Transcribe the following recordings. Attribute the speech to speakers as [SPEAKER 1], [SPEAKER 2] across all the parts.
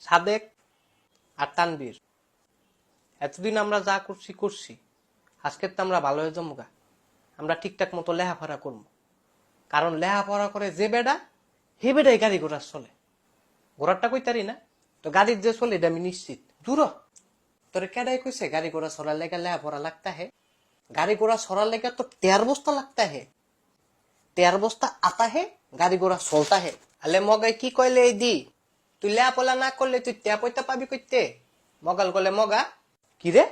[SPEAKER 1] সাদেক আর তানবীর এতদিন আমরা যা করছি আজকে তো আমরা ভালো হয়ে যাবো গা। আমরা ঠিকঠাক মতো লেখাপড়া করবো, কারণ লেখাপড়া করে যে বেডা হে বেডাই গাড়ি ঘোড়া চলে। ঘোড়ারটা কইতারি না তো গাড়ির যে চলে এটা আমি নিশ্চিত। দূর তোরে কেডাই কইছে গাড়ি ঘোড়া চলার লেগে লেখাপড়া লাগতা হে? গাড়ি ঘোড়া চলার লেগে তো টেয়ার বস্তা লাগতা হে, টেয়ার বস্তা আতা হে, গাড়ি ঘোড়া চলতা হে। আলে মগাই কি কইলে এই দি তুই লেখাপড়া না করলে তুই ট্যাপ পয়তা পাবি কইতে? মগাল গলে মগা কি রে?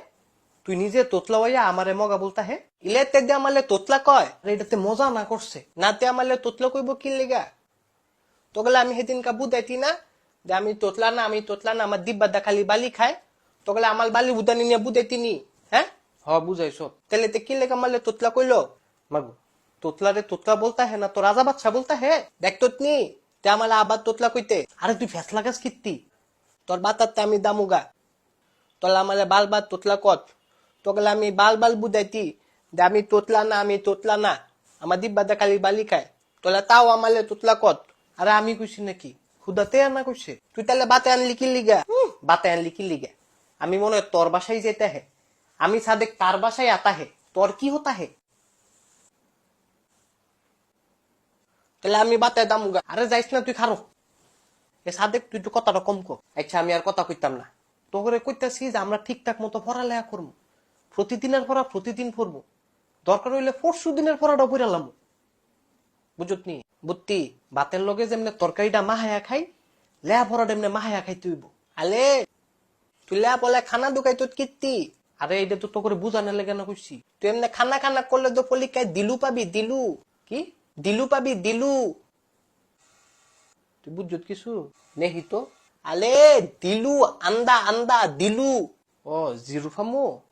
[SPEAKER 1] তুই নিজে তোতলা হইয়া আমারে মগা বলতা হে? ইলেতে দিয়ে আমালে তোতলা কয়, এটাতে মজা না করছে নাতে আমালে তোতলা কইব কি লেগা? তো গেলে আমি সেদিনকা বুঝাইতি না যে আমি তোতলা না আমার দিব্বাদা খালি বালি খায়। তো গেলে আমার বালি বুদানি নিয়ে বুঝাইতি নি? হ্যাঁ বুঝাইছ তাহলে কি লেগা মারলে তোতলা কইলো? মাগো তোতলা রে তোতলা বলতা হে না তো রাজা বাদশা বলতা হে? দেখ তোতনি তে আমালে আবার তোতলা কইতে। আরে তুই ফেসলা গাছ কিত্তি তোর বাতাতে আমি দামুগা, তোলা আমালে বাল বাল তোতলা কত। তো গেলে আমি বাল বাল বুঝাইতি যে আমি তোতলা না আমার দিব্বাদা খালি বালি খায়। তোলা তাও আমালে তোতলা কত। আরে আমি কইছি নাকি? খুদাতে আনা কইছে। তুই তাহলে বাতে আনলি কি লিগা? বাতে আনলি কি লিগা? আমি মনে হয় তোর বাসায় যেতে হে, আমি সাদেক তার বাসায় আতা হে, তোর কি হতা হে? তাহলে আমি বাতে দামুগা। আরে যাইস না তুই খারো। এ সাদেক তুই তো কথাটা কম কর। আচ্ছা আমি আর কথা কইতাম না। তো করে কইতাছি যে আমরা ঠিকঠাক মতো পড়ালেখা করবো, প্রতিদিনের পড়া প্রতিদিন পড়বো, দরকার হইলে পরশু দিনের পড়াটাও পড়ালাম। বুঝতনি বুত্তি বাতের লগে যেমনে তরকারিটা মাহায়া খাই, লেয়া পড়াটা এমনি মাহায়া খাইতে হইব। আলে তুই লেয়া পলে খানা ঢুকাই তোর কীর্তি। আরে এইটা তো করে বুঝানোর লেগে না কইছি। তুই এমনি খানা খানা করলে তো পলিকায় দিলু পাবি, দিলু কি দিলু পাবি, দিলু। তুই বুঝত কিছু নেহি তো? আলে দিলু আন্দা আন্দা দিলু। ও জিরু ফামু